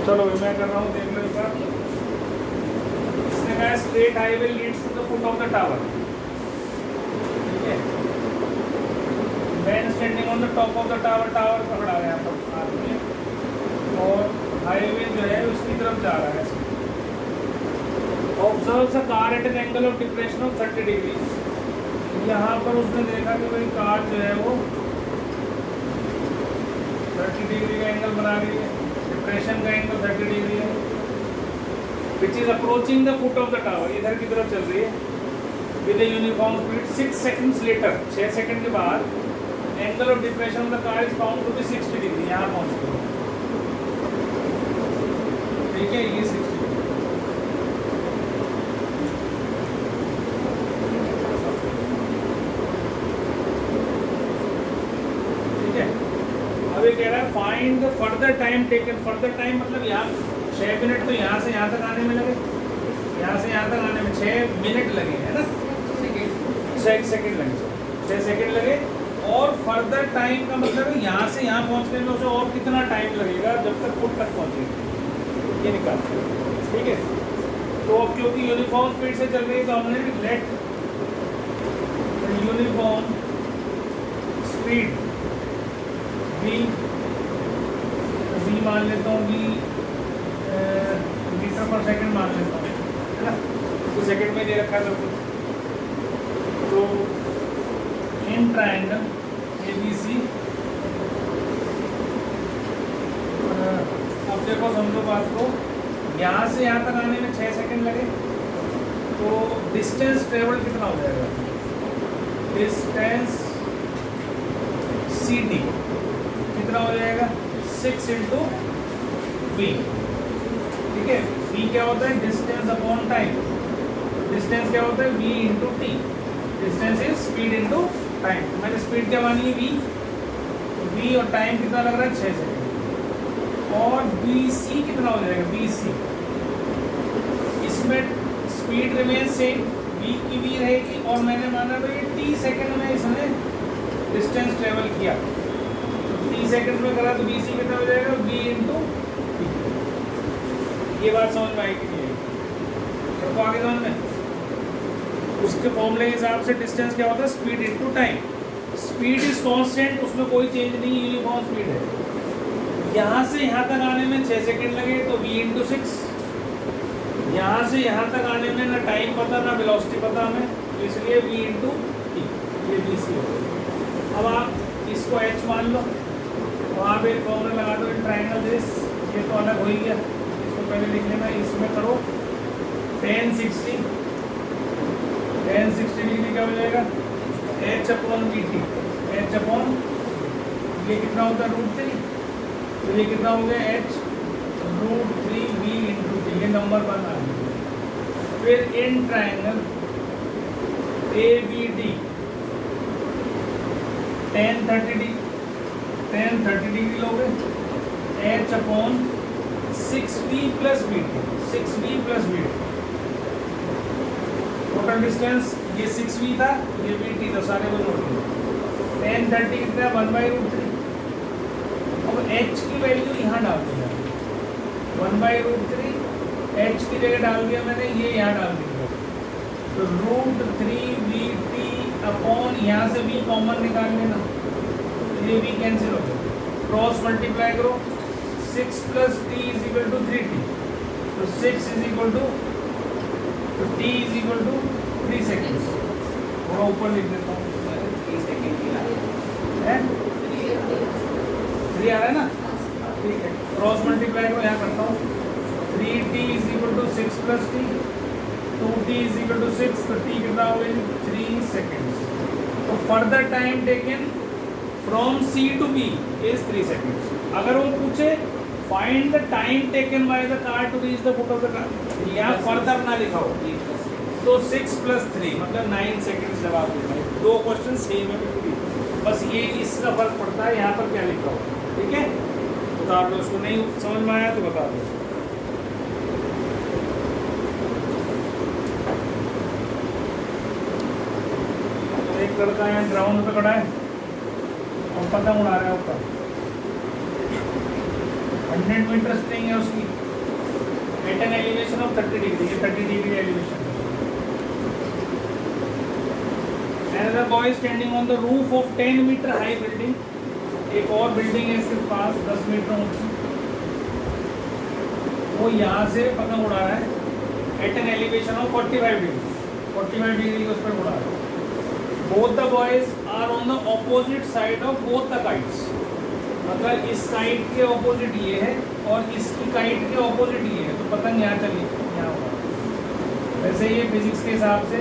चलो मैं कर रहा हूँ, देख लो एक बार। इसने कहा straight highway leads to the foot of the tower, ठीक है। Man standing on the top of the tower, tower पकड़ा गया सब आदमी, और हाईवे जो है उसकी तरफ जा रहा है। Observe the car eight an angle of depression of 30 degree. यहाँ पर उसने देखा कि भाई कार जो है वो 30 डिग्री का एंगल बना रही है, डिप्रेशन का एंगल 30 डिग्री है, which is approaching the foot of the tower, इधर की तरफ चल रही है with a uniform speed. 6 seconds later, 6 second के बाद angle of depression of the car is found to be 60 degree, यहाँ पहुँच गई, ठीक है, ये 60 डिग्री। ठीक है, अब ये कह रहा है find the further time taken. Further time मतलब यहाँ 6 मिनट तो यहाँ से यहाँ तक आने में लगे, यहाँ से यहाँ तक आने में 6 मिनट लगे, है ना, 6 सेकंड लगे, 6 सेकंड लगे। और फर्दर टाइम का मतलब है यहाँ से यहाँ पहुँचने में उसे और कितना टाइम लगेगा जब तक फुट तक पहुँचेगा, ये निकाल, ठीक है। तो अब क्योंकि यूनिफॉर्म स्पीड से चल रही है तो हमने लेट यूनिफॉर्म स्पीड वी मान लेता हूँ, वी मीटर पर सेकंड मान लेता हूँ, है ना, तो सेकंड में दे रखा है सब कुछ। तो इन ट्रायंगल ABC, अब देखो समझो बात को, यहाँ से यहाँ तक आने में 6 सेकंड लगे, तो डिस्टेंस ट्रेवल कितना हो जाएगा, डिस्टेंस CD कितना हो जाएगा, 6 इंटू V, ठीक है। V क्या होता है, डिस्टेंस अपॉन टाइम। डिस्टेंस क्या होता है, V into T। Distance is speed into time. मैंने स्पीड क्या मानी है, V और टाइम कितना लग रहा है, 6 सेकंड। और BC कितना हो जाएगा, BC, इसमें स्पीड रिमेन सेम, V की V रहेगी, और मैंने माना तो ये T सेकंड में इसने डिस्टेंस ट्रेवल किया, 30 सेकंड में करा, तो BC कितना हो जाएगा, V इंटू T। ये बात समझ में आई कि नहीं, तो आगे समझ में। उसके फॉर्मूले के हिसाब से डिस्टेंस क्या होता है, speed into time. Speed is constant, उसमें कोई चेंज नहीं, यूनिफॉर्म स्पीड है। यहाँ से यहाँ तक आने में 6 सेकंड लगे तो V इंटू 6, यहाँ से यहाँ तक आने में ना टाइम पता ना वेलोसिटी पता हमें, तो इसलिए V इंटू T, ये BC हो। अब आप इसको H मान लो, वहाँ पे फॉर्मूला लगा दो, ट्रायंगल दिस, ये तो अलग हो ही गया, इसको पहले लिख लेना, इसमें करो tan 60 डिग्री क्या हो जाएगा, H upon VT, H upon ये कितना होता है, √3, तो ये कितना हो गया, H √3V इंटू T, ये नंबर 1 आ गया। फिर in triangle ABD tan 30 degree लोगे, H upon 6V plus VT, 6V plus VT। Total distance ये 6V था, ये VT था, सारे को जोड़ दिया। tan 30 कितना, 1/√3। अब H की वैल्यू यहाँ डाल दिया, 1/√3, H की जगह डाल दिया मैंने, ये यहाँ डाल दिया, तो √3VT अपॉन, यहाँ से V कॉमन निकाल लेना, ये V कैंसिल हो गया, क्रॉस मल्टीप्लाई करो, 6 + T = 3T, तो 6 = तो T = 3 सेकेंड्स। थोड़ा ऊपर लिख देता हूँ, 3 सेकेंड की है, 3 आ रहा है ना, ठीक है, क्रॉस मल्टीप्लाई को यहाँ करता हूँ, 3T = 6 + T, 2T = 6, तो T कितना हो गया, 3 सेकेंड्स। तो further time taken from C to B is 3 seconds. अगर वो पूछे find the time taken by the car to reach the foot of the car, यहाँ फर्दर ना लिखा हो, तो 6 + 3 मतलब 9 सेकेंड्स जवाब देना है। 2 क्वेश्चन सेम है बिल्कुल, बस ये इसका फर्क पड़ता है यहाँ पर क्या लिखा हो, ठीक है। बता दो, उसको नहीं समझ में आया तो बता दो। एक लड़का यहाँ ग्राउंड पे खड़ा है और पतंग उड़ा रहा है ऊपर, 100 मीटर स्प्रिंग है उसकी at an elevation of 30 degree, ये 30 degree elevation. Another boy is standing on the roof of 10 metre high building, एक और बिल्डिंग है इसके पास 10 मीटर ऊंची, वो यहाँ से पतंग उड़ा रहा है at an elevation of 45 degree, 45 degree उस पर उड़ा रहा है। Both the boys are on the opposite side of both the kites, अगर इस काइट के ऑपोजिट ये है और इसकी काइट के ऑपोजिट ये है तो पतंग यहाँ चली यहाँ होगा। वैसे ये फिजिक्स के हिसाब से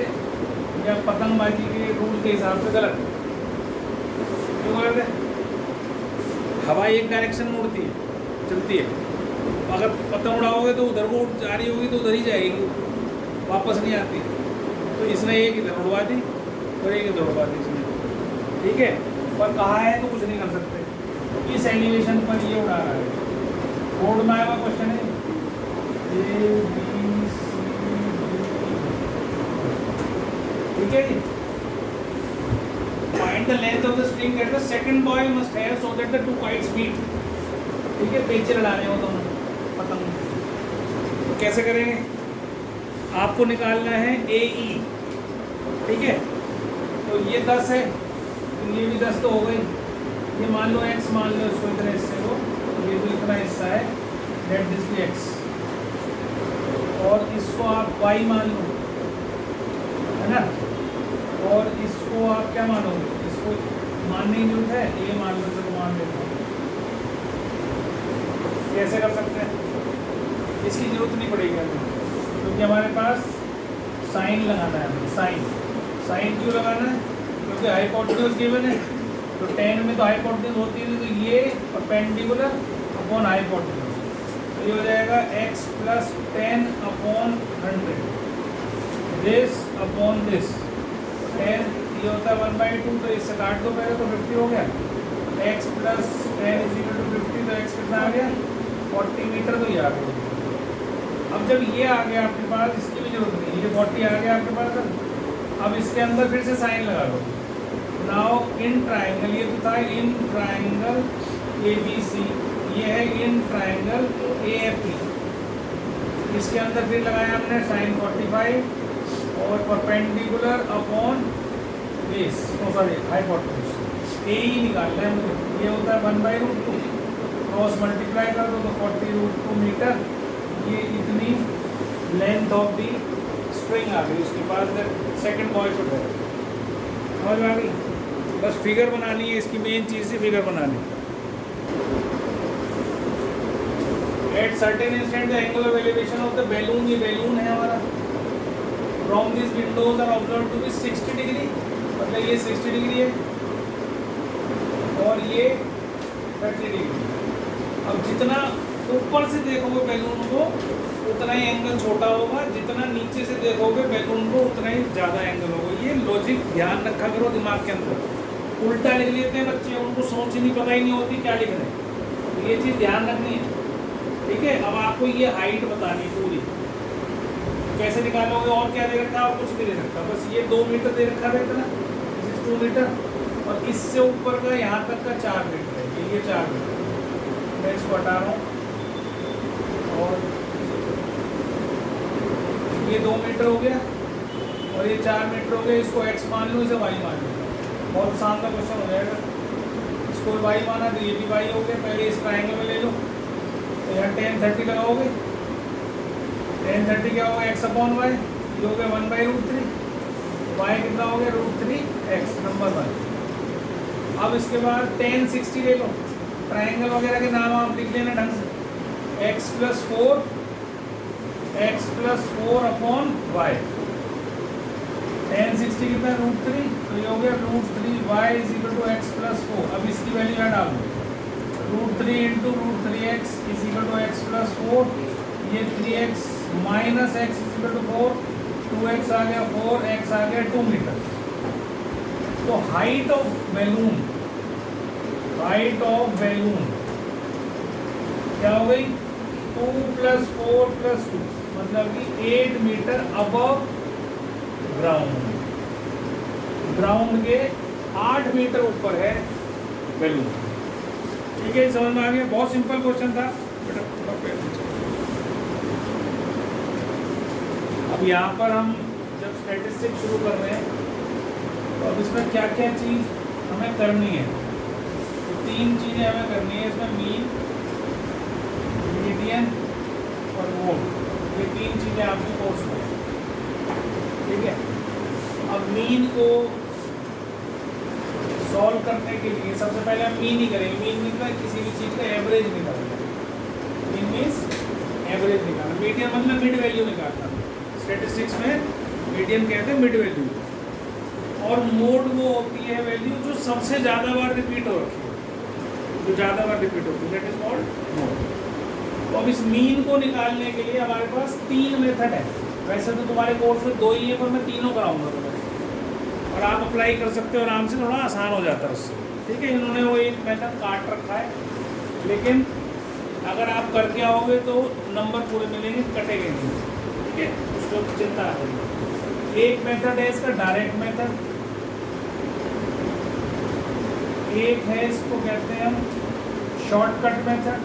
या पतंगबाजी के रूल के हिसाब से गलत है। क्यों गलत है? हवा एक डायरेक्शन में उड़ती है, चलती है, अगर पतंग उड़ाओगे तो उधर को जा रही होगी तो उधर ही जाएगी, वापस नहीं आती। तो इसने एक इधर उड़वा दी और एक इधर उड़वा दी इसने, ठीक है। पर कहा है तो कुछ नहीं कर सकते, इस एलिवेशन पर ये उड़ा रहा है। बोर्ड में आया हुआ क्वेश्चन है A B C D, ठीक है जी। Find the length of the string that the second boy must have so that the two kites meet, ठीक है। पेच लड़ाने हो दोनों पतंग, तो कैसे करेंगे? आपको निकालना है AE, ठीक है। तो ये 10 है तो ये भी 10 तो हो गई, ये मान लो x मान लो, इसको इतना हिस्से को, ये भी इतना हिस्सा है, लेट दिस बी x, और इसको आप y मान लो, है ना, और इसको आप क्या मानोगे? इसको मानने की जरूरत है, ये मान लो, चलो मान लेते हैं। कैसे कर सकते हैं? इसकी जरूरत नहीं पड़ेगी हमें, क्योंकि हमारे पास साइन लगाना है। साइन क्यों लगाना है? क्योंकि हाइपोटेन्यूज गिवन है, तो 10 में तो हाइपोटेन्यूज होती है, तो ये परपेंडिकुलर अपॉन हाइपोटेन्यूज, तो ये हो जाएगा x plus 10 upon 100, this upon this, 10 ये होता है 1/2, तो इससे काट दो पहले, तो 50 हो गया। x plus 10 is equal to 50, तो x कितना आ गया? 40 मीटर, तो ये आ गया। अब जब ये आ गया आपके पास, इसकी भी जरूरत नहीं, ये 40 आ गया आपके पास। अब इसके अंदर फिर से साइन लगा दो। नाउ इन ट्राइंगल, ये तो था इन ट्राइंगल ABC, ये है इन ट्राइंगल AFE, इसके अंदर फिर लगाया हमने साइन 45 और perpendicular upon base, sorry hypotenuse, AE निकालना है मुझे। ये होता है 1/√2, क्रॉस मल्टीप्लाई कर दो तो 40√2 मीटर, ये इतनी लेंथ ऑफ दी स्ट्रिंग आ गई उसके पास। सेकंड बॉय को समझ में आ गई? बस फिगर बनानी है, इसकी मेन चीज़ से फिगर बनानी। At certain instant the angle of elevation of the balloon, ये बैलून है हमारा, from this windows are observe to be 60 degree, मतलब ये 60 डिग्री है और ये 30 डिग्री। अब जितना ऊपर से देखोगे बैलून को उतना ही एंगल छोटा होगा, जितना नीचे से देखोगे बैलून को उतना ही ज़्यादा एंगल होगा। ये लॉजिक ध्यान रखा करो दिमाग के अंदर। उल्टा लिख लेते हैं बच्चे, उनको सोच ही नहीं, पता ही नहीं होती क्या लिख रहे हैं, ये चीज़ ध्यान रखनी है, ठीक है। अब आपको ये हाइट बतानी पूरी, कैसे निकालोगे? और क्या दे रखा है? और कुछ नहीं दे रखा, बस ये 2 मीटर दे रखा है इतना, 2 मीटर, और इससे ऊपर का यहाँ तक का 4 मीटर है, ये 4 मीटर। मैं इसको हटा रहा हूँ और ये 2 मीटर हो गया और ये 4 मीटर हो गया। इसको x मान लो, इसे y मान लो, बहुत आसान का क्वेश्चन हो जाएगा। इसको y माना तो ये भी y हो गया। पहले इस ट्रायंगल में ले लो, तो यहाँ tan 30 लगाओगे, tan 30 क्या होगा? x अपॉन y, ये हो गया 1/√3, y कितना हो गया? √3x, number 1। अब इसके बाद tan 60 ले लो, ट्रायंगल वगैरह के नाम आप लिख लेना ढंग से, x plus 4 upon y, tan 60 कितना? √3, तो ये हो गया √3y is equal to x plus 4। अब इसकी वैल्यू यहाँ डाल दो, √3 into √3x is equal to x plus 4, ये 3x minus x is equal to 4, 2x आ गया 4x आ गया 2 मीटर। तो हाइट ऑफ बैलून क्या हो गई? 2 + 4 + 2, मतलब कि 8 मीटर अबव ग्राउंड के 8 मीटर ऊपर है बैलून, ठीक है। समझ में आ गया? बहुत सिंपल क्वेश्चन था। बेटा थोड़ा पैर नीचे। अब यहाँ पर हम जब स्टैटिस्टिक्स शुरू कर रहे हैं तो अब इसमें क्या क्या चीज़ हमें करनी है, तो 3 चीज़ें हमें करनी है इसमें, मीन, मीडियन और मोड। ये 3 चीज़ें आपके कोर्स में, ठीक है। अब मीन को सॉल्व करने के लिए सबसे पहले हम मीन ही करेंगे। मीन मतलब किसी भी चीज़ का एवरेज निकालना। मीन मीन्स एवरेज निकालना। मीडियन मतलब मिड वैल्यू निकालना। स्टैटिस्टिक्स में मीडियन कहते हैं मिड वैल्यू। और मोड वो होती है वैल्यू जो सबसे ज़्यादा बार रिपीट हो रखी है, जो ज़्यादा बार रिपीट होती है, दैट इज कॉल्ड मोड। तो अब इस मीन को निकालने के लिए हमारे पास 3 मेथड है। वैसे तो तुम्हारे कोर्स में 2 ही है, पर मैं तीनों कराऊंगा तुम्हें, और आप अप्लाई कर सकते हो आराम से, थोड़ा आसान हो जाता है उससे, ठीक है। इन्होंने वो एक मेथड काट रखा है, लेकिन अगर आप करके आओगे तो नंबर पूरे मिलेंगे, कटेंगे नहीं, ठीक है, उसको चिंता नहीं। एक मेथड है इसका डायरेक्ट मेथड, एक है इसको कहते हैं हम शॉर्टकट मेथड,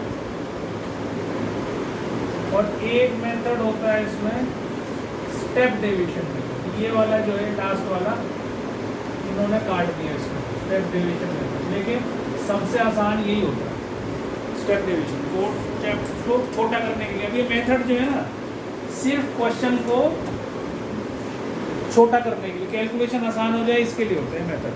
और एक मेथड होता है इसमें स्टेप डेविएशन मेथड। ये वाला जो है लास्ट वाला इन्होंने काट दिया इसमें, स्टेप डेविएशन मेथड, लेकिन सबसे आसान यही होता है स्टेप डेविएशन को छोटा करने के लिए। अब ये मेथड जो है ना सिर्फ क्वेश्चन को छोटा करने के लिए, कैलकुलेशन आसान हो जाए इसके लिए होते हैं मेथड,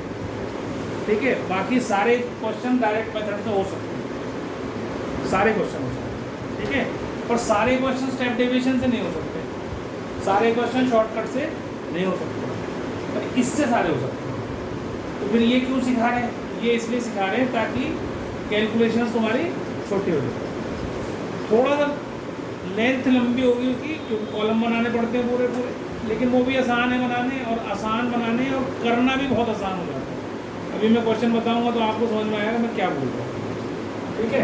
ठीक है। बाकी सारे क्वेश्चन डायरेक्ट मेथड से हो सकते हैं, सारे क्वेश्चन हो सकते हैं, ठीक है। पर सारे क्वेश्चन स्टेप डेविएशन से नहीं हो सकते, सारे क्वेश्चन शॉर्टकट से नहीं हो सकते, पर इससे सारे हो सकते हैं। तो फिर ये क्यों सिखा रहे हैं? ये इसलिए सिखा रहे हैं ताकि कैलकुलेशन तुम्हारी छोटी हो जाए। थोड़ा सा लेंथ लंबी होगी क्योंकि कॉलम बनाने पड़ते हैं पूरे पूरे, लेकिन वो भी आसान है बनाने, और आसान बनाने और करना भी बहुत आसान हो जाता है। अभी मैं क्वेश्चन बताऊंगा तो आपको समझ में आएगा मैं क्या बोल रहा हूँ, ठीक है।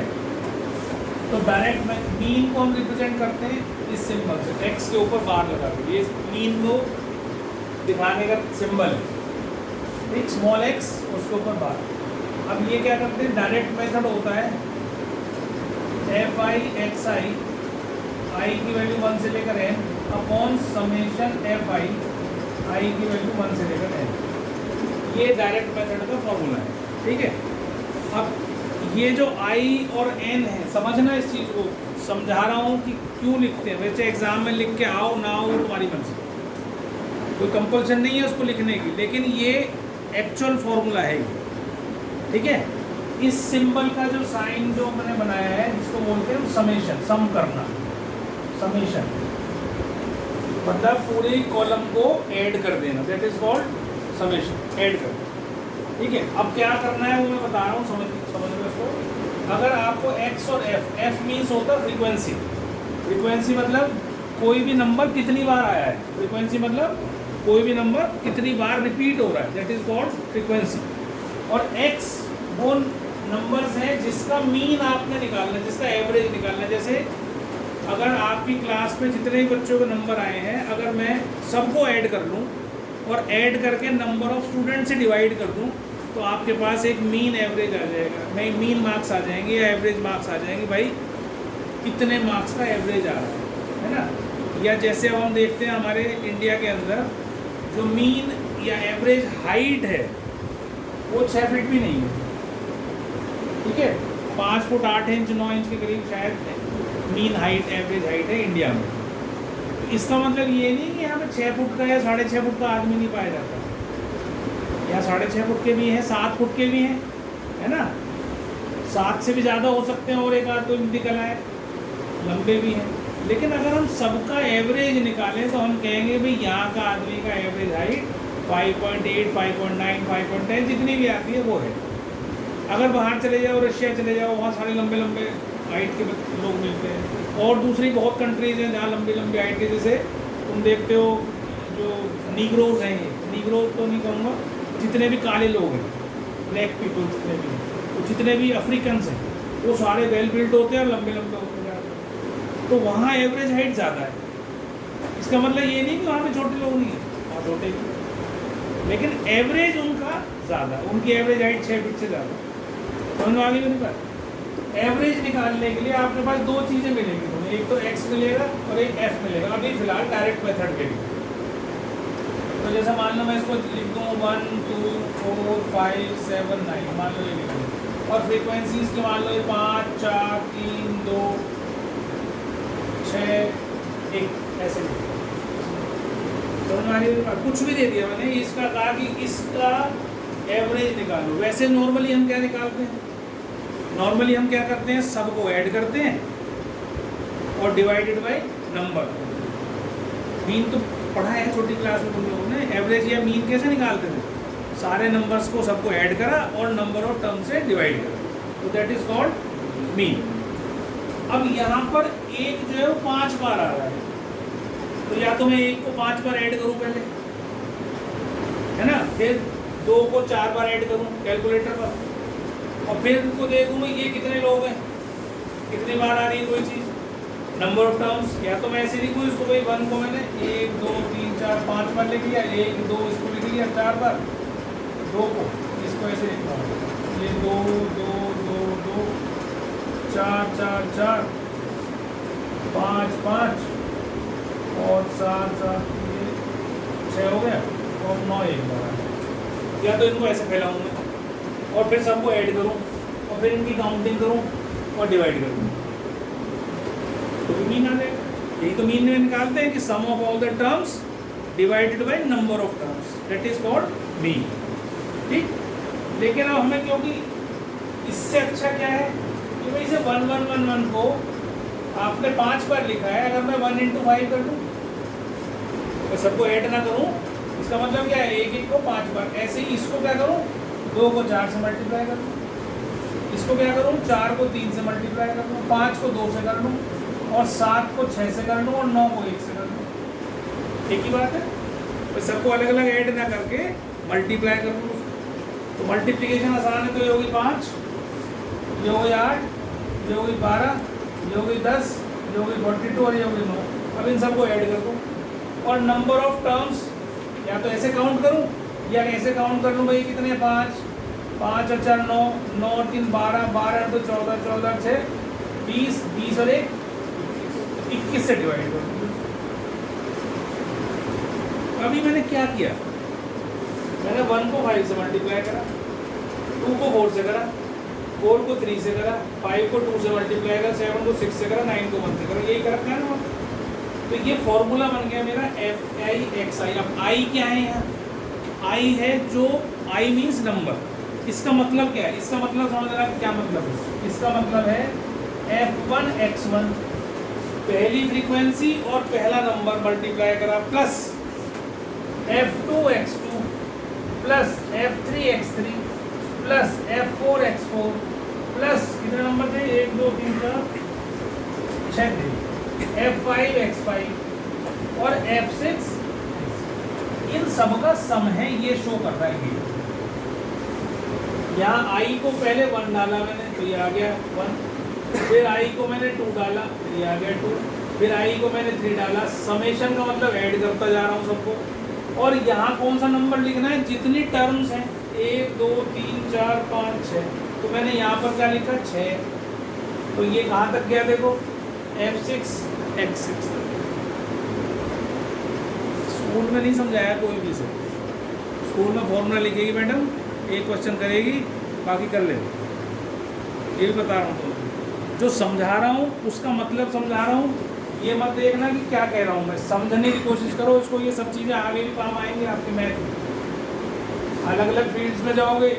तो डायरेक्ट मीन को हम रिप्रेजेंट करते हैं इस सिंबल से, एक्स के ऊपर बार लगा के, ये मीन को दिखाने का सिंबल है, एक स्मॉल एक्स उसके ऊपर बार। अब ये क्या करते हैं, डायरेक्ट मेथड होता है F I x I, I की वैल्यू 1 से लेकर n upon summation F I, I की वैल्यू 1 से लेकर n। ये डायरेक्ट मेथड का फॉर्मूला है, ठीक है। अब ये जो i और n है, समझना इस चीज़ को, समझा रहा हूँ कि क्यों लिखते हैं। वैसे एग्जाम में लिख के आओ ना आओ तुम्हारी मर्जी, कोई कंपल्सन नहीं है उसको लिखने की, लेकिन ये एक्चुअल फॉर्मूला है ये, ठीक है। इस सिंबल का जो साइन जो मैंने बनाया है जिसको बोलते हैं समेशन, सम करना, समेशन मतलब पूरे कॉलम को ऐड कर देना, that is called summation, add कर, ठीक है। अब क्या करना है वो मैं बता रहा हूँ, समझ लो इसको। अगर आपको x और f मीन्स होता है फ्रीक्वेंसी, फ्रीक्वेंसी मतलब कोई भी नंबर कितनी बार आया है, फ्रीक्वेंसी मतलब कोई भी नंबर कितनी बार रिपीट हो रहा है, दैट इज कॉल्ड फ्रीक्वेंसी। और x वो नंबर्स हैं जिसका मीन आपने निकालना है, जिसका एवरेज निकालना है। जैसे अगर आपकी क्लास में जितने भी बच्चों के नंबर आए हैं, अगर मैं सबको ऐड कर लूँ और ऐड करके नंबर ऑफ स्टूडेंट से डिवाइड कर दूँ तो आपके पास एक मीन एवरेज आ जाएगा, नहीं मीन मार्क्स आ जाएंगे या एवरेज मार्क्स आ जाएंगे, भाई इतने मार्क्स का एवरेज आ रहा है ना। या जैसे अब हम देखते हैं हमारे इंडिया के अंदर जो मीन या एवरेज हाइट है वो 6 फीट भी नहीं है, ठीक है। 5 फुट 8 इंच 9 इंच के करीब शायद मीन हाइट, एवरेज हाइट है इंडिया में। तो इसका मतलब ये नहीं कि यहाँ पे 6 फुट का या 6.5 फुट का आदमी नहीं पाया जाता, यहाँ 6.5 फुट के भी हैं, 7 फुट के भी हैं, है ना, 7 से भी ज़्यादा हो सकते हैं, और एक आध तो निकल आए, लंबे भी हैं। लेकिन अगर हम सबका एवरेज निकालें तो हम कहेंगे भाई यहाँ का आदमी का एवरेज हाइट 5.8, 5.9, 5.10 जितनी भी आती है वो है। अगर बाहर चले जाओ, रशिया चले जाओ, वहाँ सारे लंबे लंबे हाइट के लोग मिलते हैं। और दूसरी बहुत कंट्रीज हैं जहाँ लंबी लंबी हाइट के, जैसे तुम देखते हो जो नीग्रोज हैं, नीग्रोज तो नहीं कहूँगा, जितने भी काले लोग हैं, ब्लैक पीपल जितने भी हैं, तो जितने भी अफ्रीकन्स हैं वो सारे वेल बिल्ड होते हैं और लंबे लंबे होते जाते हैं। तो वहाँ एवरेज हाइट ज़्यादा है। इसका मतलब ये नहीं कि वहाँ पे छोटे लोग नहीं हैं, वहाँ छोटे भी, लेकिन एवरेज उनका ज़्यादा, उनकी एवरेज हाइट 6 फीट से ज़्यादा। समझ में आ गई मेरी बात? एवरेज निकालने के लिए आपके पास दो चीज़ें मिलेंगी तुम्हें, एक तो x मिलेगा और एक f मिलेगा। अभी फिलहाल डायरेक्ट मेथड के लिए तो जैसे मान लो मैं इसको लिख दूँ 1 2 4 5 7 9, मान लो ये लिख दूँ, और फ्रीक्वेंसीज की मान लो ये 5 4 3 2 6 1 ऐसे लिख दो। तो हमारी कुछ भी दे दिया मैंने, इसका कहा कि इसका एवरेज निकालो। वैसे नॉर्मली हम क्या निकालते हैं, नॉर्मली हम क्या करते हैं, सबको ऐड करते हैं और डिवाइडेड बाय नंबर। मीन तो पढ़ा है छोटी क्लास में तुम लोगों ने, एवरेज या मीन कैसे निकालते थे, सारे नंबर्स को सबको ऐड करा और नंबर ऑफ टर्म से डिवाइड करा, तो दैट इज कॉल्ड मीन। अब यहाँ पर एक जो है वो 5 बार आ रहा है, तो या तो मैं एक को 5 बार ऐड करूँ पहले, है ना, फिर 2 को 4 बार ऐड करूँ कैलकुलेटर पर, और फिर उनको देखूँ मैं ये कितने लोग हैं, कितनी बार आ रही है कोई चीज़, नंबर ऑफ टर्म्स। या तो मैं ऐसे लिखूँ इसको, भाई 1 को मैंने 1 2 3 4 5 बार लिख लिया, 1 2 इसको लिख लिया 4 बार, 2 को इसको ऐसे लिखता हूँ, ये 2 2 2 2 4 4 4 5 5 और 7 7 6 हो गया, और 9 एक बार। या तो इनको ऐसे फैलाऊँ मैं और फिर सबको ऐड करूँ और फिर इनकी काउंटिंग करूँ और डिवाइड करूँ, तो मीन आ जाएगा। यही तो मीन में निकालते हैं कि sum of all the terms divided by number of terms, that is called mean. ठीक, लेकिन अब हमें क्योंकि इससे अच्छा क्या है कि भाई इसे 1 1 1 1 को आपने 5 बार लिखा है, अगर मैं 1 × 5 कर दूँ तो सबको ऐड ना करूँ, इसका मतलब क्या है, एक को 5 बार। ऐसे ही इसको क्या करूँ, 2 को 4 से मल्टीप्लाई कर लूँ, इसको क्या करूँ 4 को 3 से मल्टीप्लाई कर लूँ, 5 को 2 से कर लूँ, और 7 को 6 से कर लूँ, और 9 को 1 से कर लूँ। एक ही बात है, तो सबको अलग अलग ऐड ना करके मल्टीप्लाई कर लूँ। तो मल्टीप्लिकेशन आसान है, तो ये होगी 5, ये होगी 8, ये होगी 12, ये होगी 10, ये होगी 42 और ये होगी 9। अब इन सबको ऐड कर दूँ और नंबर ऑफ टर्म्स या तो ऐसे काउंट करूँ या ऐसे काउंट कर लूँ, भाई कितने 5 5 और 4 9 9 और 3 12 12 और 2 14 14 6 20 20 और 1 21 से डिवाइड कर दूँ। अभी मैंने क्या किया, मैंने 1 को 5 से मल्टीप्लाई करा, 2 को 4 से करा, 4 को 3 से करा, 5 को 2 से मल्टीप्लाई करा, 7 को 6 से करा, 9 को 1 से करा, यही कर रखा है ना। तो ये फॉर्मूला बन गया मेरा FI/XI। अब I क्या है यहाँ, I है जो I मीन्स नंबर। इसका मतलब क्या है, इसका मतलब समझ रहा है क्या मतलब है, इसका मतलब है F1x1 पहली फ्रीक्वेंसी और पहला नंबर मल्टीप्लाई करा, plus F2x2 plus F3x3 plus F4x4 plus कितने नंबर थे, 1 2 3 4 6 थे, F5x5 और F6, इन सब का सम है, ये शो करता है। ये यहाँ I को पहले 1 डाला मैंने तो ये आ गया 1, फिर I को मैंने 2 डाला तो ये आ गया 2, फिर I को मैंने 3 डाला। समेशन का मतलब ऐड करता जा रहा हूँ सबको, और यहाँ कौन सा नंबर लिखना है, जितनी टर्म्स हैं 1 2 3 4 5 6, तो मैंने यहाँ पर क्या लिखा 6, तो ये कहाँ तक गया देखो F6x6। स्कूल में नहीं समझाया कोई भी से, स्कूल में फॉर्मूला लिखेगी मैडम, एक क्वेश्चन करेगी, बाकी कर ले। ये भी बता रहा हूँ तुमको, जो समझा रहा हूँ उसका मतलब समझा रहा हूँ, ये मत देखना कि क्या कह रहा हूँ मैं, समझने की कोशिश करो इसको। ये सब चीज़ें आगे भी काम आएंगी आपके मैथ में। अलग अलग फील्ड्स में जाओगे,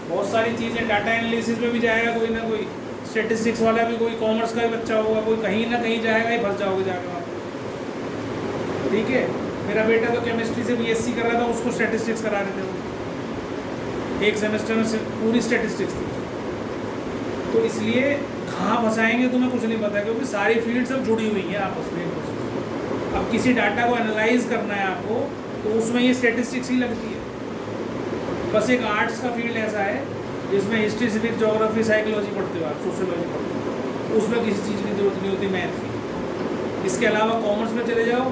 बहुत सारी चीज़ें, डाटा एनालिसिस में भी जाएगा कोई ना कोई, स्टेटिस्टिक्स वाला भी कोई, कॉमर्स का भी बच्चा होगा कोई, कहीं ना कहीं जाएगा ही, फंस जाओगे जाकर आप। ठीक है, मेरा बेटा तो केमिस्ट्री से BSc कर रहा था, उसको स्टैटिस्टिक्स करा रहे थे वो, एक सेमेस्टर में पूरी स्टैटिस्टिक्स थी। तो इसलिए कहाँ फंसाएंगे तुम्हें कुछ नहीं पता, क्योंकि सारी फील्ड सब जुड़ी हुई हैं आपस में। अब किसी डाटा को एनालाइज करना है आपको, तो उसमें ये स्टैटिस्टिक्स ही लगती है। बस एक आर्ट्स का फील्ड ऐसा है जिसमें हिस्ट्री, सिविक्स, ज्योग्राफी, साइकोलॉजी पढ़ते हो आप, सोशियोलॉजी पढ़ते हो, उसमें किसी चीज़ की जरूरत नहीं होती मैथ की। इसके अलावा कॉमर्स में चले जाओ,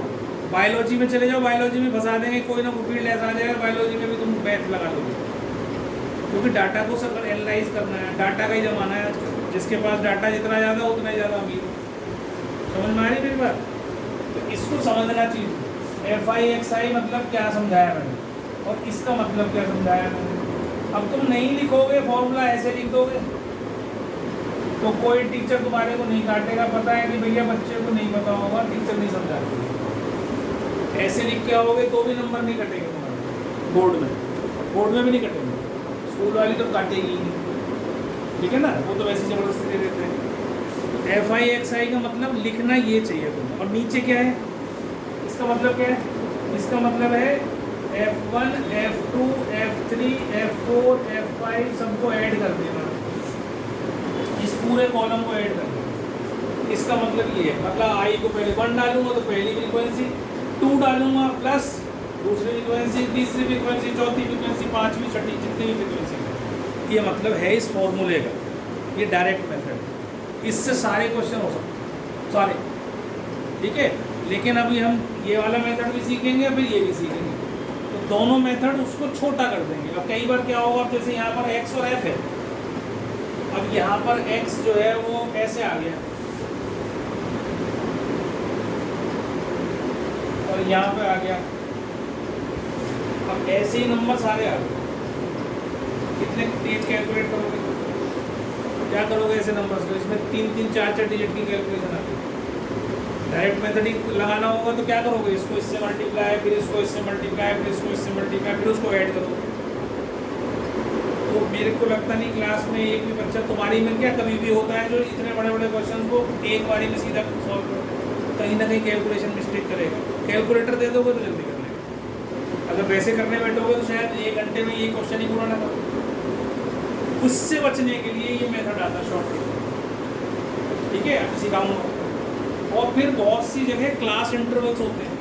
बायोलॉजी में चले जाओ, बायोलॉजी में फंसा देंगे, कोई ना कोई फील्ड ऐसा आ जाएगा, बायोलॉजी में भी तुम मैथ लगा लोगे, क्योंकि डाटा को सब एनालाइज करना है, डाटा का ही ज़माना है आजकल। जिसके पास डाटा जितना ज़्यादा उतना ही ज़्यादा अमीर। समझ में आ रही मेरी बात? तो इसको समझना चाहिए। एफ आई एक्स आई मतलब क्या समझाया मैंने और इसका मतलब क्या समझाया मैंने। अब तुम नहीं लिखोगे फॉर्मूला, ऐसे लिख दोगे तो कोई टीचर तुम्हारे को नहीं काटेगा। पता है कि भैया बच्चे को नहीं पता होगा, टीचर नहीं समझाते। ऐसे लिख के आओगे तो भी नंबर नहीं कटेंगे तुम्हारे बोर्ड में भी नहीं कटेंगे। स्कूल वाली तो काटेगी ही नहीं, ठीक है ना, वो तो वैसे ज़बरदस्ती दे देते हैं। एफ आई एक्स आई का मतलब लिखना ये चाहिए तुम्हें। और नीचे क्या है, इसका मतलब क्या है? इसका मतलब है F1, F2, F3, F4, F5 सबको ऐड कर देना, इस पूरे कॉलम को ऐड कर देना। इसका मतलब ये है, मतलब आई को पहले 1 डालूंगा तो पहली फ्रीक्वेंसी, 2 डालूंगा प्लस दूसरी फ्रीक्वेंसी, तीसरी फ्रीक्वेंसी, चौथी फ्रीक्वेंसी, पांचवी, छठी, जितनी भी फ्रीक्वेंसी। ये मतलब है इस फॉर्मूले का, ये डायरेक्ट मेथड। इससे सारे क्वेश्चन हो सकते, सारे, ठीक है। लेकिन अभी हम ये वाला मेथड भी सीखेंगे, फिर ये भी सीखेंगे, तो दोनों मेथड उसको छोटा कर देंगे। अब कई बार क्या होगा, जैसे यहाँ पर x और f है, अब यहाँ पर x जो है वो ऐसे आ गया और यहाँ पे आ गया। अब ऐसे ही नंबर सारे आ गए, कितने तेज कैलकुलेट करोगे, क्या करोगे ऐसे नंबर्स को? इसमें 3-3, 4-4 डिजिट की कैलकुलेशन आ गई। डायरेक्ट मेथड ही लगाना होगा तो क्या करोगे, इसको इससे मल्टीप्लाई, फिर इसको इससे मल्टीप्लाई, फिर इसको इससे मल्टीप्लाई, फिर उसको ऐड करो। तो मेरे को लगता नहीं क्लास में एक भी बच्चा, तुम्हारी में क्या कभी भी होता है जो इतने बड़े बड़े क्वेश्चन को एक बारी में सीधा सॉल्व करता है, कहीं ना कहीं कैलकुलेशन मिस्टेक करेगा। कैलकुलेटर दे दोगे तो जल्दी कर लेगा, अगर वैसे करने बैठोगे तो शायद 1 घंटे में ये क्वेश्चन ही पूरा ना करो। उससे बचने के लिए ये मेथड आता है शॉर्टकट, ठीक है, अब सिखाऊंगा। और फिर बहुत सी जगह क्लास इंटरवल्स होते हैं।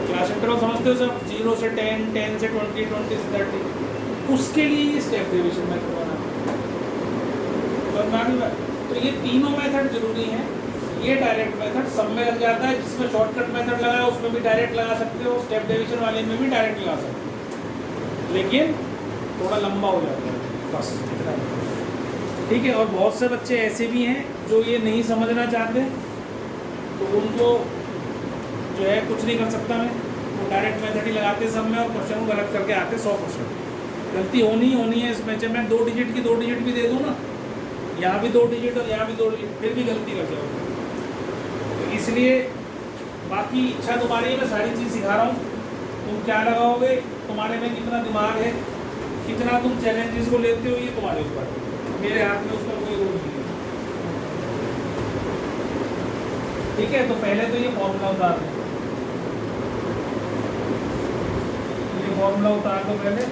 क्लास इंटरवल समझते हो सब, 0 से 10, 10 से 20, 20 से 30, उसके लिए ये स्टेप डिवीजन मेथड बना। तो ये तीनों मेथड जरूरी हैं। ये डायरेक्ट मेथड सब में लग जाता है, जिसमें शॉर्टकट मेथड लगा है उसमें भी डायरेक्ट लगा सकते हो, स्टेप डिवीजन वाले में भी डायरेक्ट लगा सकते हो, लेकिन थोड़ा लंबा हो जाता है, बस इतना, ठीक है। और बहुत से बच्चे ऐसे भी हैं जो ये नहीं समझना चाहते, तो उनको जो है कुछ नहीं कर सकता मैं, वो डायरेक्ट मेथड ही लगाते सब में और क्वेश्चन को गलत करके आते 100%। गलती होनी है इसमें, चाहे मैं 2 डिजिट की 2 डिजिट भी दे दूँ ना, यहाँ भी 2 डिजिट और यहाँ भी 2 डिजिट, फिर भी गलती कर जाओगे। तो इसलिए बाकी इच्छा तुम्हारी, मैं सारी चीज़ सिखा रहा हूँ, तुम क्या लगाओगे, तुम्हारे में कितना दिमाग है, कितना तुम चैलेंजेस को लेते हो, ये तुम्हारे ऊपर, मेरे हाथ में उसका कोई रोल नहीं है, ठीक है। तो पहले तो ये फॉर्मूला उतार दो, ये फॉर्मूला उतार दो पहले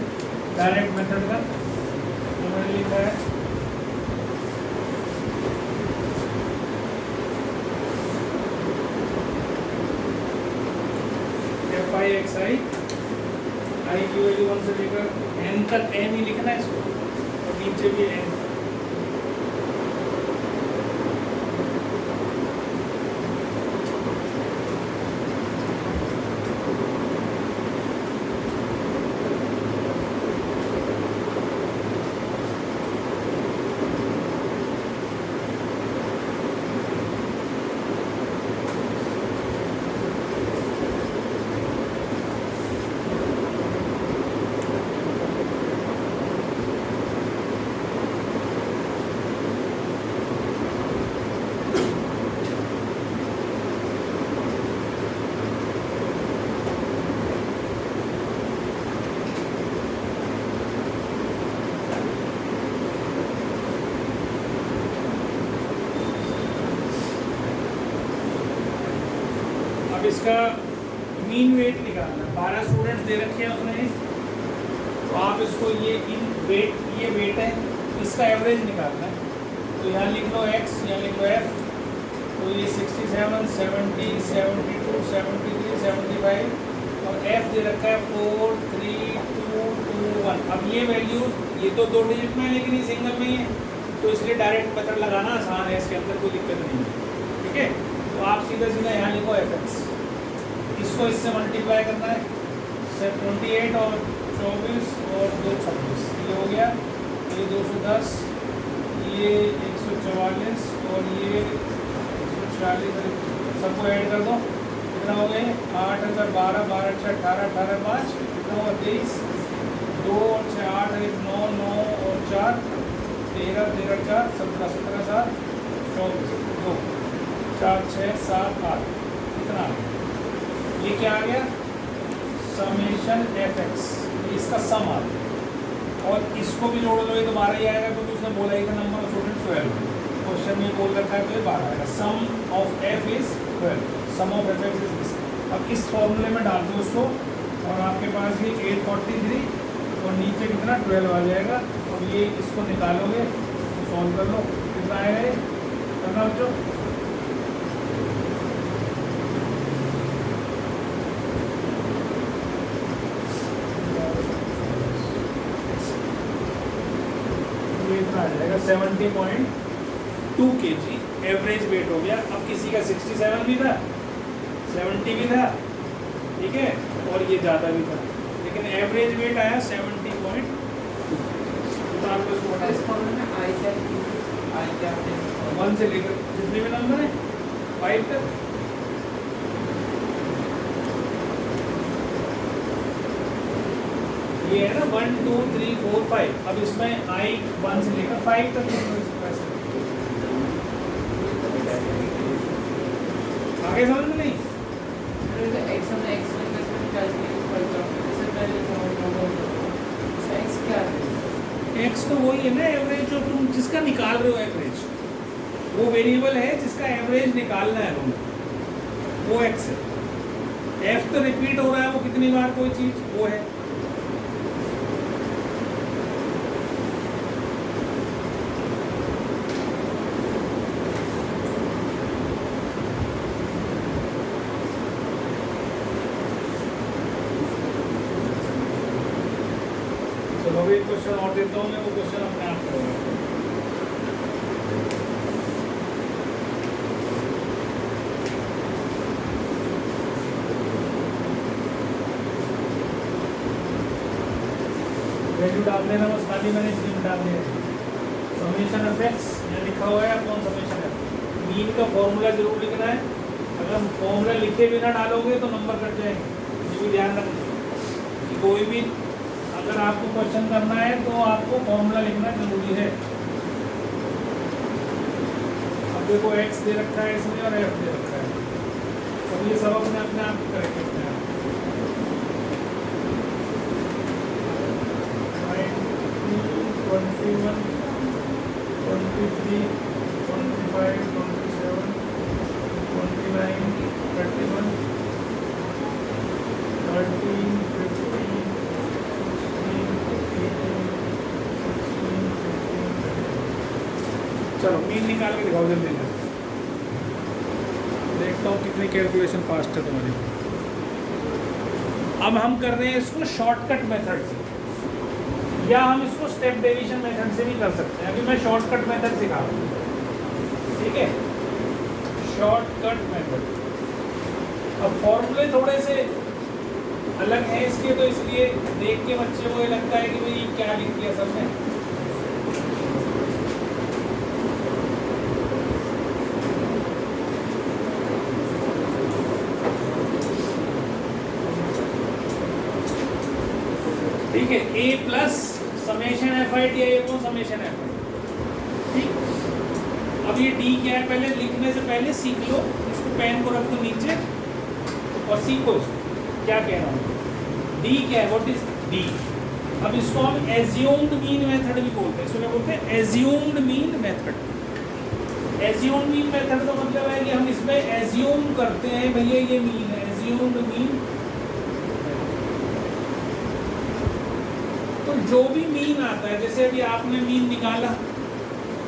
डायरेक्ट मेथड का, जो मैंने लिखा है। F I x I, I की वैल्यू 1 से लेकर n तक, n ही लिखना है इसको, और नीचे भी n। अब इसका मीन वेट निकालना, 12 स्टूडेंट्स दे रखे हैं उसने, तो आप इसको ये वेट है, इसका एवरेज निकालना है। तो यहाँ लिख लो x, यहाँ लिख लो f, तो ये 67, 70, 72, 73, 75 और f दे रखा है 4, 3, 2, 2, 1। अब ये वैल्यू, ये तो 2 डिजिट में है लेकिन ये सिंगल में ही है, तो इसलिए डायरेक्ट मेथड लगाना आसान है, इसके अंदर कोई दिक्कत नहीं है, ठीक है। तो आप सीधा यहाँ लिखो fx, इसको इससे मल्टीप्लाई करना है, 28 और 24 और 2 26, ये हो गया, ये 210, ये 100 144 और ये 146, सबको ऐड कर दो, कितना हो गए 8 और 12, 12 6 18, 18 5 कितना हुआ 23, 2 और 6 8 1 9, 9 और 4 13, 13 4 17, 17 7 24, 2 4 6 7 8, कितना ये क्या आ गया समेशन एफ एक्स, इसका सम आ गया। और इसको भी जोड़ लो, ये तो 12 ही आएगा क्योंकि उसने बोला ही था नंबर ऑफ स्टूडेंट 12, क्वेश्चन में बोल रखा है तो ये 12 आएगा। Sum of F is 12, sum of F X is this. अब इस फॉर्मूले में डाल दो उसको और आपके पास ये 843 और नीचे कितना 12 आ जाएगा। और ये इसको निकालोगे तो सॉल्व कर लो, कितना आएगा ये करना बच्चों। आ जाएगा 70.2 kg एवरेज वेट हो गया। अब किसी का 67 भी था, 70 भी था, ठीक है, और ये ज़्यादा भी था, लेकिन एवरेज वेट आया 70.2। तो आपको वन से लेकर जितने भी नंबर है 5 तक, ये है ना 1 2 3 4 5। अब इसमें आई 1 से लेकर 5 तक आगे समझ में नहीं। एक्स तो वही है ना एवरेज, जो तुम जिसका निकाल रहे हो एवरेज, वो वेरिएबल है जिसका एवरेज निकालना है तुम्हें, वो एक्स है। एफ तो रिपीट हो रहा है, वो कितनी बार कोई चीज वो है। चलो एक क्वेश्चन और देता हूँ मैं, वो क्वेश्चन अपने आप करोगे। वैल्यू डाल देना बस, खाली मैंने इसलिए डाल दिया। समेशन ऑफ एक्स यहाँ लिखा हुआ है, कौन समेशन है, मीन का फॉर्मूला जरूर लिखना है। अगर फॉर्मूला लिखे बिना डालोगे तो नंबर कट जाएंगे। ये भी ध्यान रखना कि कोई भी अगर आपको क्वेश्चन करना है तो आपको फॉर्मूला लिखना जरूरी है। अब देखो एक्स दे रखा है इसमें और एफ दे रखा है, तो ये सब अपने अपने आप करेक्ट करते हैं। 21 23 25 27 29 31 13 15 चलो मीन निकाल के दिखाओ जल्दी से, देखता हूँ कितनी कैलकुलेशन फास्ट है तुम्हारी। अब हम कर रहे हैं इसको शॉर्टकट मेथड से, या हम इसको स्टेप डेविएशन मेथड से भी कर सकते हैं। अभी मैं शॉर्टकट मेथड सिखा रहा हूँ, ठीक है, शॉर्टकट मेथड। अब फॉर्मूले थोड़े से अलग हैं इसके, तो इसलिए देख के बच्चे को ये लगता है कि भाई क्या लिख दिया सब ने। ठीक है, a plus summation F I T, ये कौन समेशन एफ आई, ठीक। अब ये d क्या है, पहले लिखने से पहले सीख लो इसको, पेन को रख दो नीचे और सीखो इसको क्या कह रहा हूँ। d क्या है, व्हाट इज d। अब इसको हम एज्यूम्ड मीन मेथड भी बोलते हैं। इसको क्या बोलते हैं, assumed mean method. Assumed mean method का मतलब है कि हम इसमें एज्यूम करते हैं भैया ये मीन है, एज्यूम्ड मीन। तो जो भी मीन आता है, जैसे अभी आपने मीन निकाला,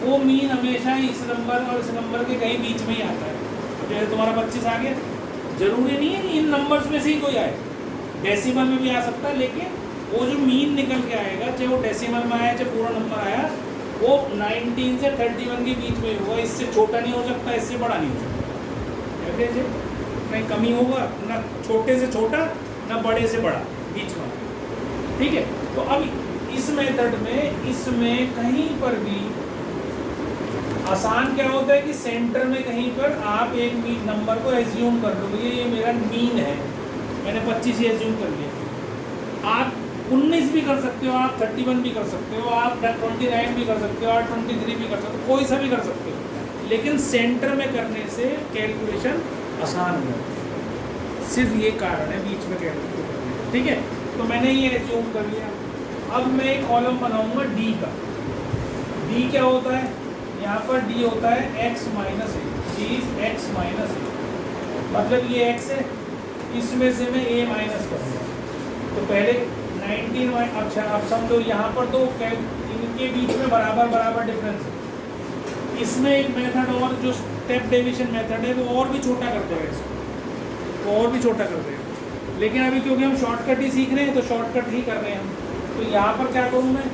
वो मीन हमेशा इस नंबर और इस नंबर के कहीं बीच में ही आता है। जैसे तुम्हारा 25 आ गया, जरूरी नहीं है कि इन नंबर्स में से ही कोई आए, डेसिमल में भी आ सकता है, लेकिन वो जो मीन निकल के आएगा, चाहे वो डेसिमल में आया चाहे पूरा नंबर आया, वो 19 से 31 के बीच में होगा। इससे छोटा नहीं हो सकता, इससे बड़ा नहीं हो सकता। एवरेज है, नहीं कमी होगा, ना छोटे से छोटा ना बड़े से बड़ा, बीच में, ठीक है। तो अब इस मेथड में इसमें कहीं पर भी आसान क्या होता है कि सेंटर में कहीं पर आप एक मीन नंबर को एज्यूम कर लो, ये मेरा मीन है, मैंने 25 ही एज्यूम कर लिया। आप 19 भी कर सकते हो, आप 31 भी कर सकते हो, आप 29 भी कर सकते हो, आप 23 भी कर सकते हो, कोई सा भी कर सकते हो, लेकिन सेंटर में करने से कैलकुलेशन आसान है। सिर्फ ये कारण है बीच में कैलकुलेट करने का, ठीक है। तो मैंने ये एज्यूम कर लिया। अब मैं एक कॉलम बनाऊंगा डी का। डी क्या होता है, यहाँ पर डी होता है x माइनस ए, चीज x माइनस ए, मतलब ये x है, इसमें से मैं a माइनस करूँगा। तो पहले 19, अच्छा अब समझो यहाँ पर तो इनके बीच में बराबर बराबर डिफरेंस है। इसमें एक मेथड और जो स्टेप डेविएशन मेथड है वो और भी छोटा कर देगा इसको, वो और भी छोटा कर देगा। लेकिन अभी क्योंकि हम शॉर्टकट ही सीख रहे हैं तो शॉर्टकट ही कर रहे हैं हम। तो यहाँ पर क्या करूँ मैं,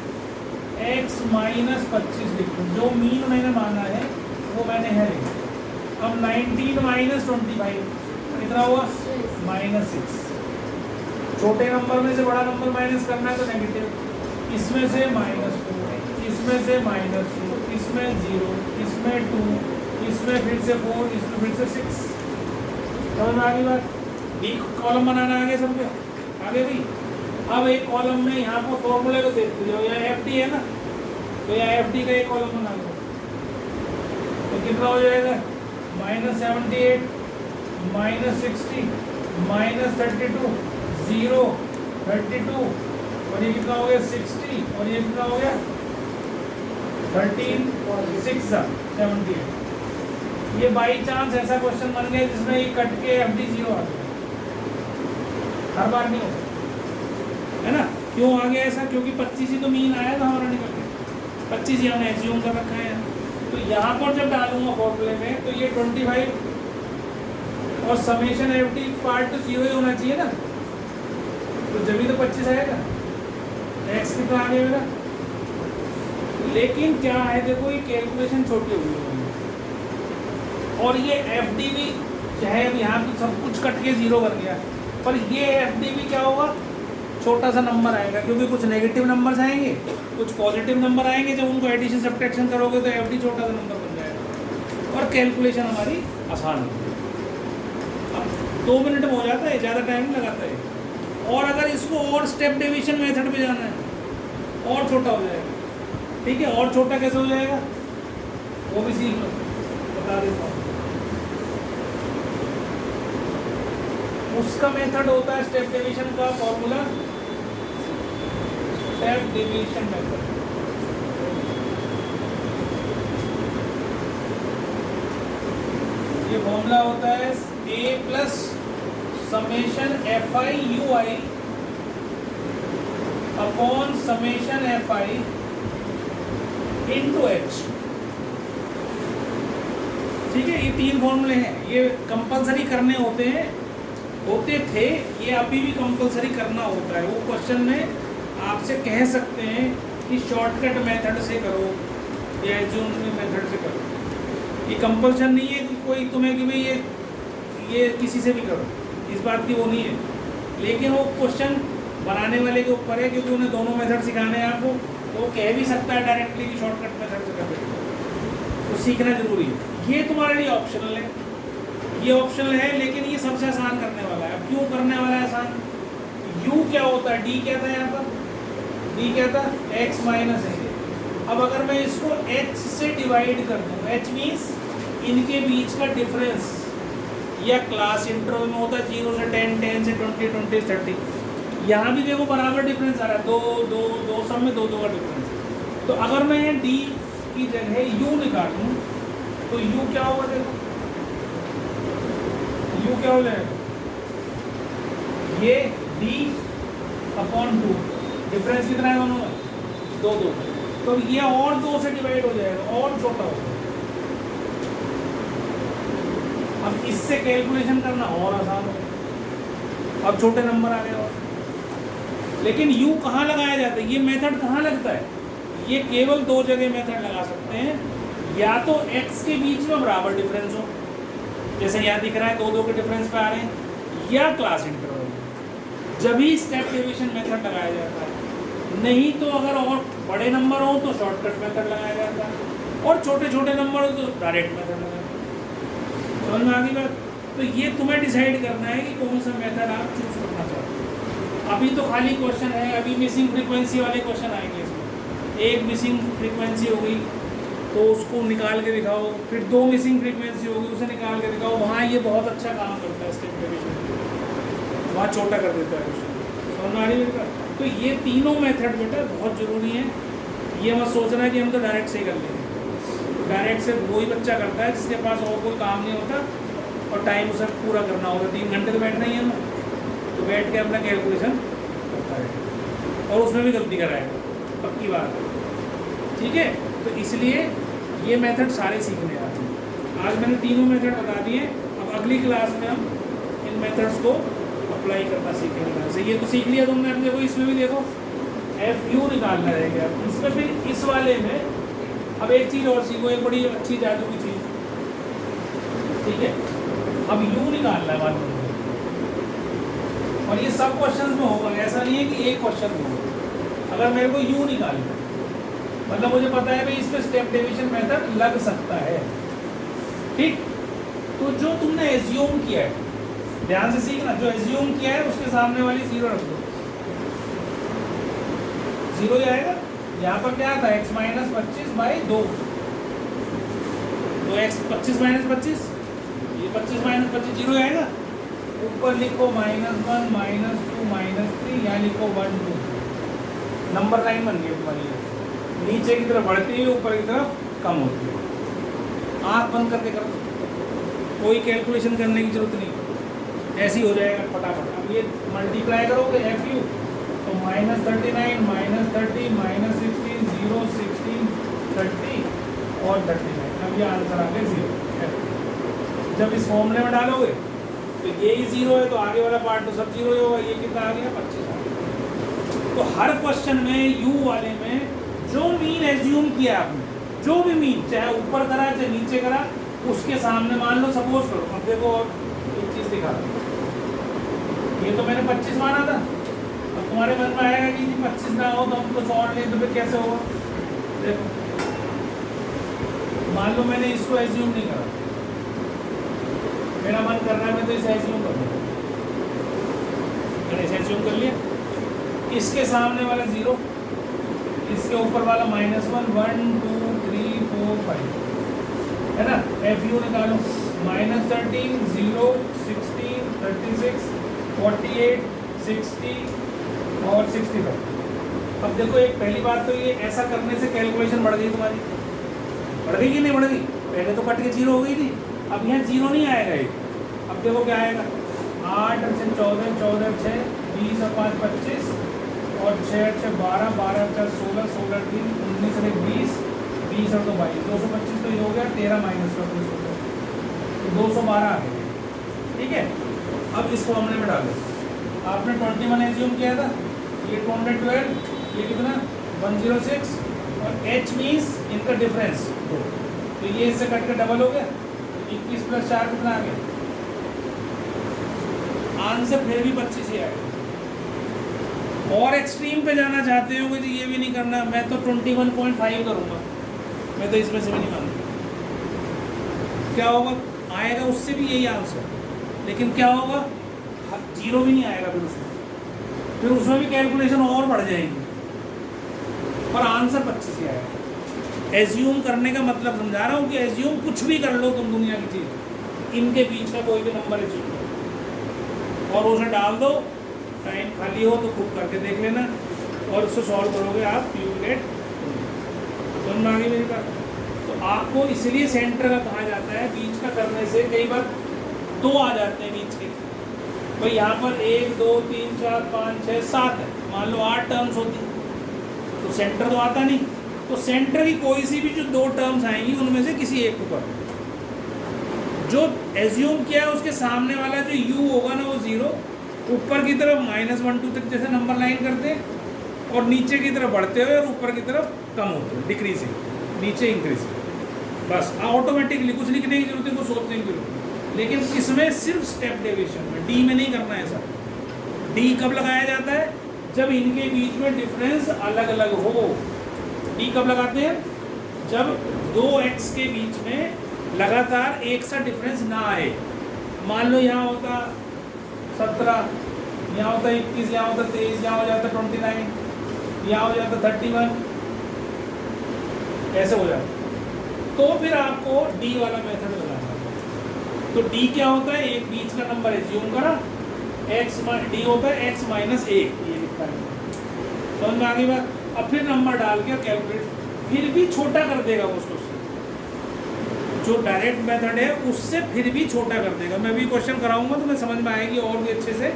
x माइनस 25 लिखूँ, जो मीन मैंने माना है वो मैंने है लिखा। अब 19 माइनस 25 कितना हुआ, -6। छोटे नंबर में से बड़ा नंबर माइनस करना है तो नेगेटिव, इसमें से -4, इसमें से -2, इसमें 0, इसमें 2, इसमें फिर से 4, इसमें फिर से 6। समझ में आ गई बात। डी कॉलम बनाना आगे समझो, आगे भी। अब एक कॉलम में यहाँ पर फॉर्मूले को देख लीजिए, यहाँ एफ डी है ना, तो यहाँ एफ डी का एक कॉलम बना लो, तो कितना हो जाएगा, -78, -60, -32, 0, 32, और ये कितना हो गया 60, और ये कितना हो गया 13, 6, 78। ये बाई चांस ऐसा क्वेश्चन बन गया जिसमें ये कट के एफ डी 0 आ गया, हर बार नहीं होता है ना। क्यों आ गया ऐसा, क्योंकि 25 ही तो मीन आया था हमारा निकल के, 25 ही हमने एज्यूम कर रखा है। तो यहाँ पर जब डालूंगा फॉर्मूले में तो ये 25 और समेशन एफ डी पार्ट तो 0 ही होना चाहिए ना, तो जब भी तो 25 आएगा। एक्स कितना आ गया मेरा, लेकिन क्या है देखो ये कैलकुलेशन छोटी हो गई और ये एफ डी भी चाहे अब यहाँ तो सब कुछ कट के 0 बन गया, पर ये एफ डी भी क्या होगा, छोटा सा नंबर आएगा, क्योंकि कुछ नेगेटिव नंबर्स आएंगे, कुछ पॉजिटिव नंबर आएंगे। जब उनको एडिशन सब्ट्रैक्शन करोगे तो एफ डी छोटा सा नंबर बन जाएगा और कैलकुलेशन हमारी आसान होगी। अब 2 मिनट में हो जाता है, ज़्यादा टाइम नहीं लगाता है। और अगर इसको और स्टेप डेविएशन मेथड पे जाना है और छोटा हो जाएगा, ठीक है। और छोटा कैसे हो जाएगा वो भी सीख लो, बता देता हूँ। उसका मेथड होता है स्टेप डेविएशन का फॉर्मूला, स्टेप डेविएशन मेथड। ये फॉर्मूला होता है a plus summation fi ui upon summation fi into h। ठीक है, ये 3 फॉर्मूले हैं, ये कंपलसरी करने होते थे, ये अभी भी कंपलसरी करना होता है। वो क्वेश्चन में आपसे कह सकते हैं कि शॉर्टकट मेथड से करो या एज्यूम मेथड से करो, ये कंपल्शन नहीं है कि कोई तुम्हें कि भाई ये किसी से भी करो, इस बात की वो नहीं है। लेकिन वो क्वेश्चन बनाने वाले के ऊपर है, क्योंकि उन्हें दोनों मेथड सिखाने हैं आपको, तो वो कह भी सकता है डायरेक्टली कि शॉर्टकट मेथड से कर देगा, तो सीखना जरूरी है। ये तुम्हारे लिए ऑप्शनल है, ये ऑप्शनल है, लेकिन ये सबसे आसान करने वाला है। अब क्यों करने वाला है आसान, u क्या होता है, d क्या था यहाँ पर, d क्या था x माइनस है। अब अगर मैं इसको h से डिवाइड कर दूँ, h मीन्स इनके बीच का डिफरेंस, या क्लास इंटरवल में होता है 0 से 10, 10 से 20, 20 से 30। यहाँ भी देखो बराबर डिफरेंस आ रहा है, दो सब में 2 का डिफरेंस। तो अगर मैं d की जगह u निकालूँ तो u क्या होगा, देखो u क्या हो जाएगा, ये d अपॉन 2, डिफरेंस कितना है दोनों में, 2, तो ये और 2 से डिवाइड हो जाएगा और छोटा होगा। अब इससे कैलकुलेशन करना और आसान हो, अब छोटे नंबर आ गए और। लेकिन u कहाँ लगाया जाता है, ये मेथड कहाँ लगता है, ये केवल 2 जगह मेथड लगा सकते हैं, या तो x के बीच में बराबर डिफरेंस हो, जैसे यहाँ दिख रहा है 2 के डिफरेंस पे आ रहे हैं, या क्लास इंटरवल, जब ही स्टेप डेविएशन मेथड लगाया जाता है। नहीं तो अगर और बड़े नंबर हो तो शॉर्टकट मेथड लगाया जाता है, और छोटे छोटे नंबर हो तो डायरेक्ट मेथड लगा। समझ में आ गई बात? तो ये तुम्हें डिसाइड करना है कि कौन सा मेथड आप चूज करना चाहते हो। अभी तो खाली क्वेश्चन है, अभी मिसिंग फ्रीक्वेंसी वाले क्वेश्चन आएंगे इसमें। एक मिसिंग फ्रीक्वेंसी हो गई तो उसको निकाल के दिखाओ, फिर 2 मिसिंग फ्रीक्वेंसी होगी उसे निकाल के दिखाओ। वहाँ ये बहुत अच्छा काम करता है स्टेप डेविएशन, वहाँ छोटा कर देता है क्वेश्चन। समझ में आ रही है? तो ये तीनों मेथड बेटा बहुत ज़रूरी है। ये मत सोचना कि हम तो डायरेक्ट से ही कर लेंगे। डायरेक्ट से वही बच्चा करता है जिसके पास और कोई काम नहीं होता और टाइम उसे पूरा करना होगा। 3 घंटे तो बैठना ही है ना, तो बैठ के अपना कैलकुलेशन करता है और उसमें भी गलती कराएगा, पक्की बात है। ठीक है, तो इसलिए ये मेथड सारे सीखने आते हैं। आज मैंने तीनों मेथड बता दिए। अब अगली क्लास में हम इन मेथड्स को अप्लाई करना सीखेंगे। जैसे ये तो सीख लिया तुमने, अब देखो इसमें भी देखो FU निकालना रहेगा। इसमें फिर इस वाले में अब एक चीज़ और सीखो, एक बड़ी अच्छी जादू की चीज़। ठीक है, अब U निकालना है बाद में, और ये सब क्वेश्चन में होगा, ऐसा नहीं है कि एक क्वेश्चन में होगा। अगर मेरे को U निकालना है मतलब मुझे पता है भाई इसमें स्टेप डेविएशन मेथड लग सकता है। ठीक, तो जो तुमने एज्यूम किया है, ध्यान से सीखना, जो एज्यूम किया है उसके सामने वाली 0 रख दो। 0 ही आएगा। यहाँ पर क्या था, x माइनस 25/2, तो x 25 माइनस 25, ये 25 माइनस 25 0 आएगा। ऊपर लिखो -1 -2 -3, यहाँ लिखो 1 2, नंबर लाइन बन गई तुम्हारी। नीचे की तरफ बढ़ती है, ऊपर की तरफ कम होती है। आँख बंद करके करो, कोई कैलकुलेशन करने की जरूरत नहीं, ऐसे ही हो जाएगा फटाफट। अब ये मल्टीप्लाई करोगे FU तो -39 -30 -16 0 16 30 और 39। अब ये आंसर आ गया 0। जब इस फॉर्मूले में डालोगे तो ये ही 0 है, तो आगे वाला पार्ट तो सब 0 ही होगा। ये कितना आ गया 25। तो हर क्वेश्चन में U वाले में जो मीन एज्यूम किया आपने, जो भी मीन, चाहे ऊपर करा चाहे नीचे करा, उसके सामने मान लो सपोज करो। अब देखो एक चीज़ दिखा, ये तो मैंने 25 माना था। अब तुम्हारे मन में आएगा कि 25 ना हो तो हम कुछ और लें, तो फिर कैसे होगा? देखो, मान लो मैंने इसको एज्यूम नहीं करा, मेरा मन कर रहा है मैं तो इसे एज्यूम कर लूँ, मैंने इसे एज्यूम कर लिया। इसके सामने वाला 0, इसके ऊपर वाला -1 1 2 3 4 5 है ना। FU निकालो, -13 0 16 36 48 60 और 65। अब देखो एक पहली बात तो ये ऐसा करने से कैलकुलेशन बढ़ गई तुम्हारी, बढ़ गई कि नहीं बढ़ गई? पहले तो कट के 0 हो गई थी, अब यहाँ 0 नहीं आएगा ये। अब देखो क्या आएगा, 8 से 14 14 6 20 और 5 25 और 6 6 12 12 4 16 16 3 19 और 20 20 और 2 22 225 तो ये हो गया। 13 माइनस कर दो, तो 212 आ गया। ठीक है, अब इस फॉर्मूले में डालो। आपने 21 एज्यूम किया था, ये 212, ये कितना 106 और H मीन्स इनका डिफरेंस 2, तो ये इससे कट के डबल हो गया। 21 + 4 कितना आ गया? आंसर फिर भी 25 ही आएगा। और एक्सट्रीम पे जाना चाहते हो कि ये भी नहीं करना, मैं तो 21.5 करूँगा, मैं तो इसमें से भी नहीं मानूंगा। क्या होगा? आएगा उससे भी यही आंसर, लेकिन क्या होगा, 0 भी नहीं आएगा फिर उसमें भी कैलकुलेशन और बढ़ जाएगी, पर आंसर 25 ही आएगा। एज्यूम करने का मतलब समझा रहा हूँ कि एज्यूम कुछ भी कर लो तुम दुनिया की चीज़, इनके बीच का कोई भी नंबर एज्यूम करो और उसे डाल दो। टाइम खाली हो तो खुद करके देख लेना और उसको सॉल्व करोगे आप, यू गेट। समझ में आ गई मेरी बात? तो आपको इसलिए सेंटर का कहा जाता है, बीच का करने से कई बार 2 आ जाते हैं बीच के। भाई यहाँ पर 1 2 3 4 5 6 7 है, मान लो 8 टर्म्स होती तो सेंटर तो आता नहीं। तो सेंटर की कोई सी भी जो 2 टर्म्स आएंगी उनमें से किसी एक को करो। जो एज्यूम किया है उसके सामने वाला जो U होगा ना वो 0, ऊपर की तरफ -1 2 तक जैसे नंबर लाइन करते हैं और नीचे की तरफ बढ़ते हुए और ऊपर की तरफ कम होते हैं, डिक्रीजिंग, नीचे इंक्रीजिंग। बस ऑटोमेटिकली, कुछ लिखने की जरूरत है, कुछ सोचने की जरूरत है। लेकिन किसमें? सिर्फ स्टेप डेविएशन में, डी में नहीं करना है ऐसा। डी कब लगाया जाता है? जब इनके बीच में डिफरेंस अलग अलग हो। डी कब लगाते हैं? जब दो एक्स के बीच में लगातार एक सा डिफरेंस ना आए। मान लो यहाँ होता 17, यहाँ होता 21, यहाँ होता 23, यहाँ हो जाता 29, यहाँ हो जाता 31, ऐसे हो जाता। तो फिर आपको डी वाला मेथड लगाना है। तो डी क्या होता है, एक बीच का नंबर एज्यूम करा, एक्स डी होता है एक्स माइनस ए, ये लिखा है, समझ में आ गई बात। अब फिर नंबर डाल के कैलकुलेट, फिर भी छोटा कर देगा उसको, जो डायरेक्ट मेथड है उससे फिर भी छोटा कर देगा। मैं भी क्वेश्चन कराऊंगा तो मैं समझ में आएगी और भी अच्छे से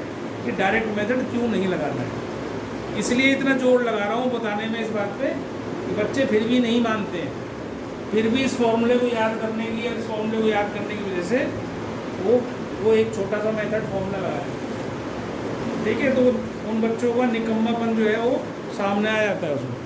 कि डायरेक्ट मेथड क्यों नहीं लगाना है। इसलिए इतना जोर लगा रहा हूँ बताने में इस बात पे कि बच्चे फिर भी नहीं मानते हैं, फिर भी इस फॉर्मूले को याद करने की या इस फॉर्मूले को याद करने की वजह से वो एक छोटा सा मेथड फॉर्मूला लगाया, ठीक है। तो उन बच्चों का निकम्मापन जो है वो सामने आ जाता है उसमें।